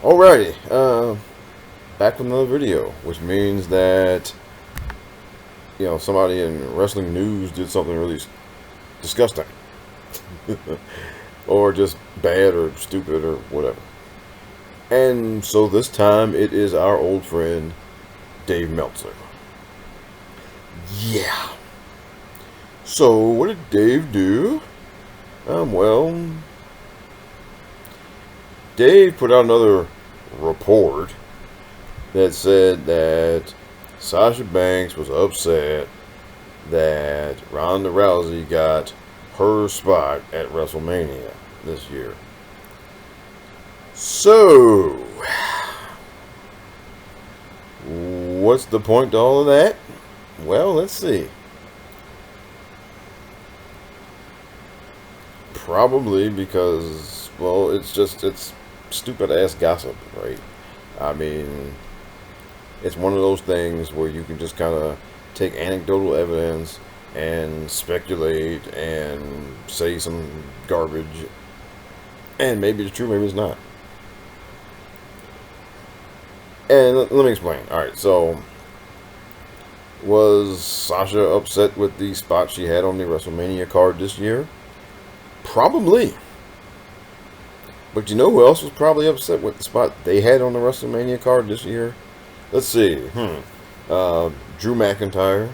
Alrighty, back with another video, which means that, somebody in wrestling news did something really disgusting. Or just bad or stupid or whatever. And so this time it is our old friend, Dave Meltzer. Yeah. So, what did Dave do? Well, Dave put out another report that said that Sasha Banks was upset that Ronda Rousey got her spot at WrestleMania this year. So, what's the point to all of that? Well, let's see. Probably because, well, it's stupid ass gossip, right? I mean, it's one of those things where you can just kind of take anecdotal evidence and speculate and say some garbage, and maybe it's true, maybe it's not. And let me explain. Alright, so was Sasha upset with the spot she had on the WrestleMania card this year? Probably. But you know who else was probably upset with the spot they had on the WrestleMania card this year? Let's see. Drew McIntyre,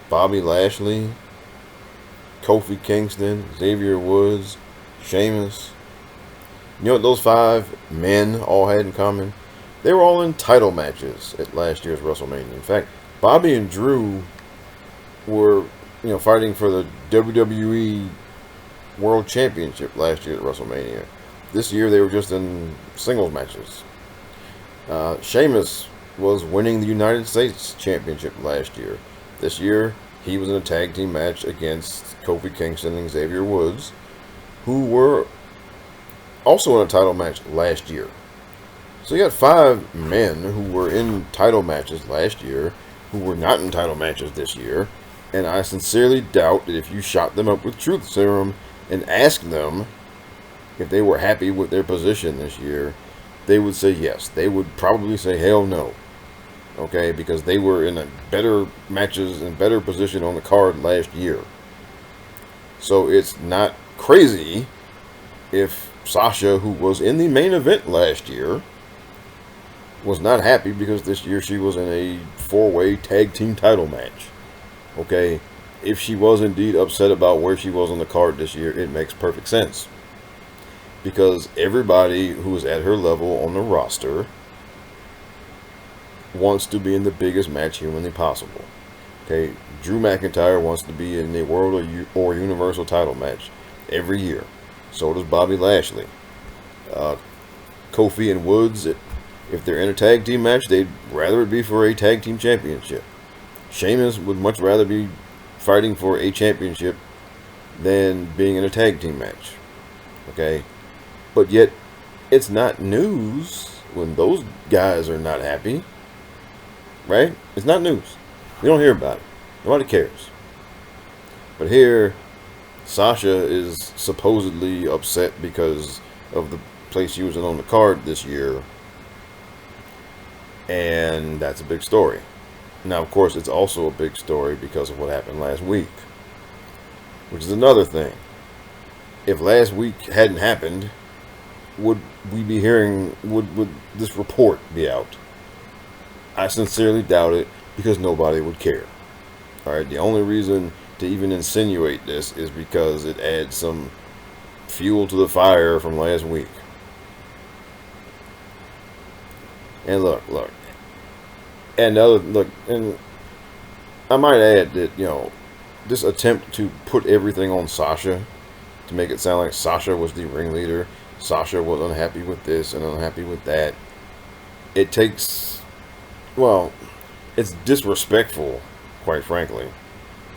Bobby Lashley, Kofi Kingston, Xavier Woods, Sheamus. You know what those 5 men all had in common? They were all in title matches at last year's WrestleMania. In fact, Bobby and Drew were, fighting for the WWE World Championship last year at WrestleMania. This year they were just in singles matches. Sheamus was winning the United States Championship last year. This year he was in a tag team match against Kofi Kingston and Xavier Woods, who were also in a title match last year. So you got 5 men who were in title matches last year, who were not in title matches this year, and I sincerely doubt that if you shot them up with truth serum and asked them if they were happy with their position this year, they would say yes. They would probably say hell no. Okay, because they were in a better matches and better position on the card last year. So it's not crazy if Sasha, who was in the main event last year, was not happy because this year she was in a 4-way tag team title match. Okay, if she was indeed upset about where she was on the card this year, it makes perfect sense. Because everybody who is at her level on the roster wants to be in the biggest match humanly possible. Okay, Drew McIntyre wants to be in the World or Universal title match every year. So does Bobby Lashley. Kofi and Woods, if they're in a tag team match, they'd rather it be for a tag team championship. Sheamus would much rather be fighting for a championship than being in a tag team match. Okay? But yet, it's not news when those guys are not happy. Right? It's not news. We don't hear about it. Nobody cares. But here, Sasha is supposedly upset because of the place she was in on the card this year. And that's a big story. Now, of course, it's also a big story because of what happened last week. Which is another thing. If last week hadn't happened, would we be hearing, would this report be out? I sincerely doubt it, because nobody would care. Alright, the only reason to even insinuate this is because it adds some fuel to the fire from last week. And look, and and I might add that, this attempt to put everything on Sasha, to make it sound like Sasha was the ringleader, Sasha was unhappy with this and unhappy with that, it takes, well, it's disrespectful, quite frankly,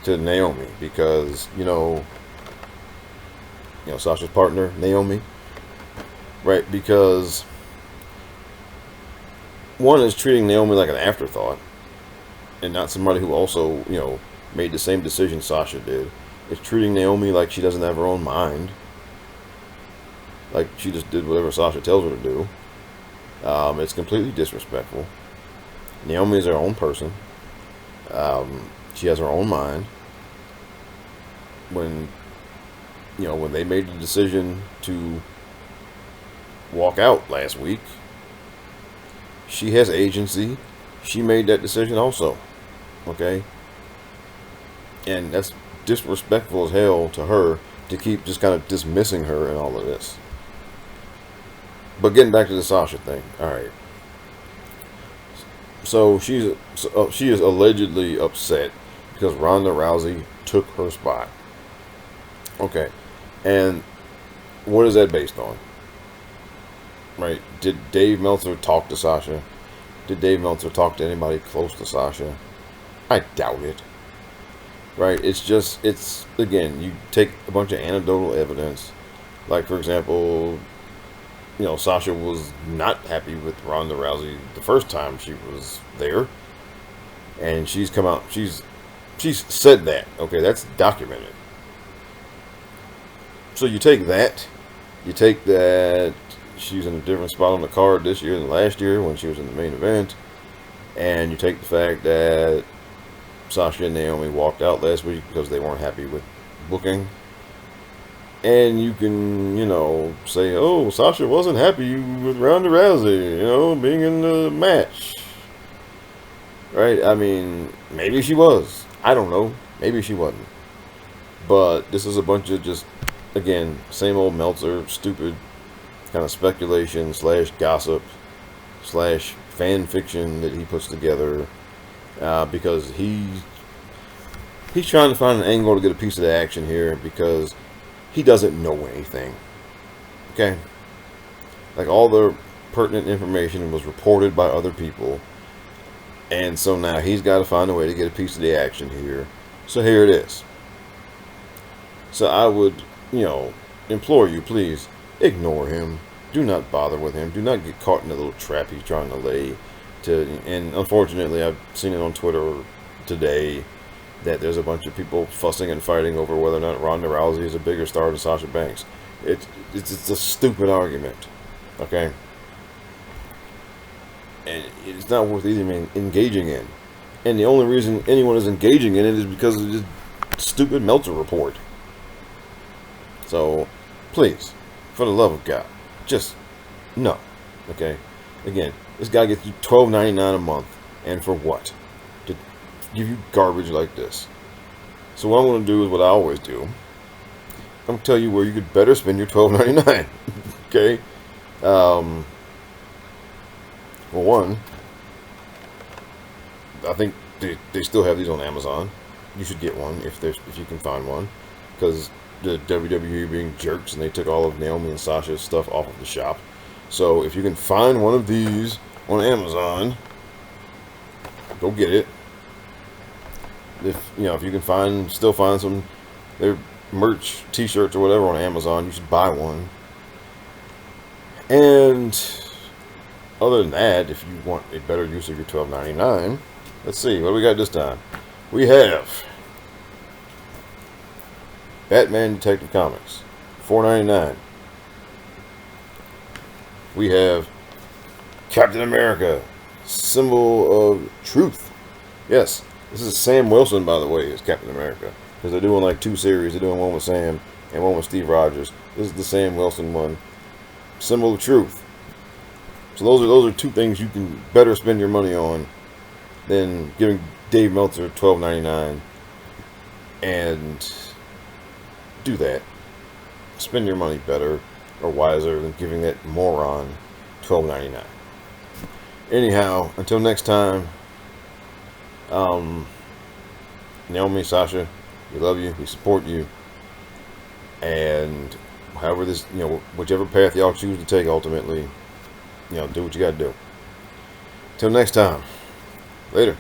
to Naomi, because, Sasha's partner, Naomi, right, because one is treating Naomi like an afterthought, and not somebody who also, made the same decision Sasha did. It's treating Naomi like she doesn't have her own mind. Like she just did whatever Sasha tells her to do. It's completely disrespectful. Naomi is her own person. She has her own mind. When when they made the decision to walk out last week, she has agency. She made that decision also. Okay? And that's disrespectful as hell to her to keep just kind of dismissing her and all of this. But getting back to the Sasha thing. Alright. So she is allegedly upset because Ronda Rousey took her spot. Okay. And what is that based on? Right? Did Dave Meltzer talk to Sasha? Did Dave Meltzer talk to anybody close to Sasha? I doubt it. Right? It's again, you take a bunch of anecdotal evidence. Like, for example, Sasha was not happy with Ronda Rousey the first time she was there. And she's come out, she's said that. Okay, that's documented. So you take that she's in a different spot on the card this year than last year when she was in the main event, and you take the fact that Sasha and Naomi walked out last week because they weren't happy with booking, and you can, say, oh, Sasha wasn't happy with Ronda Rousey, being in the match. Right? I mean, maybe she was. I don't know. Maybe she wasn't. But this is a bunch of just, again, same old Meltzer, stupid kind of speculation / gossip / fan fiction that he puts together because he's trying to find an angle to get a piece of the action here because he doesn't know anything. Okay? Like, all the pertinent information was reported by other people, and so now he's got to find a way to get a piece of the action here. So here it is. So I would, implore you, please, ignore him. Do not bother with him. Do not get caught in the little trap he's trying to lay. And unfortunately, I've seen it on Twitter today that there's a bunch of people fussing and fighting over whether or not Ronda Rousey is a bigger star than Sasha Banks. It's a stupid argument. Okay? And it's not worth even engaging in. And the only reason anyone is engaging in it is because of this stupid Meltzer report. So, please, for the love of God, just no. Okay? Again, this guy gets you $12.99 a month, and for what? To give you garbage like this. So what I'm going to do is what I always do. I'm going to tell you where you could better spend your $12.99. Okay? For one, I think they still have these on Amazon. You should get one if you can find one, because the WWE being jerks and they took all of Naomi and Sasha's stuff off of the shop. So if you can find one of these on Amazon, go get it. If you can still find some their merch, t-shirts or whatever on Amazon, you should buy one. And other than that, if you want a better use of your $12.99, let's see, what do we got this time? We have Batman Detective Comics, $4.99. We have Captain America, Symbol of Truth. Yes, this is Sam Wilson, by the way, as Captain America, because they're doing like 2 series. They're doing one with Sam and one with Steve Rogers. This is the Sam Wilson one, Symbol of Truth. So those are 2 things you can better spend your money on than giving Dave Meltzer $12.99. And do that. Spend your money better or wiser than giving that moron $12.99. Anyhow, until next time, Naomi, Sasha, we love you, we support you, and however this, whichever path y'all choose to take ultimately, do what you gotta do. Till next time, later.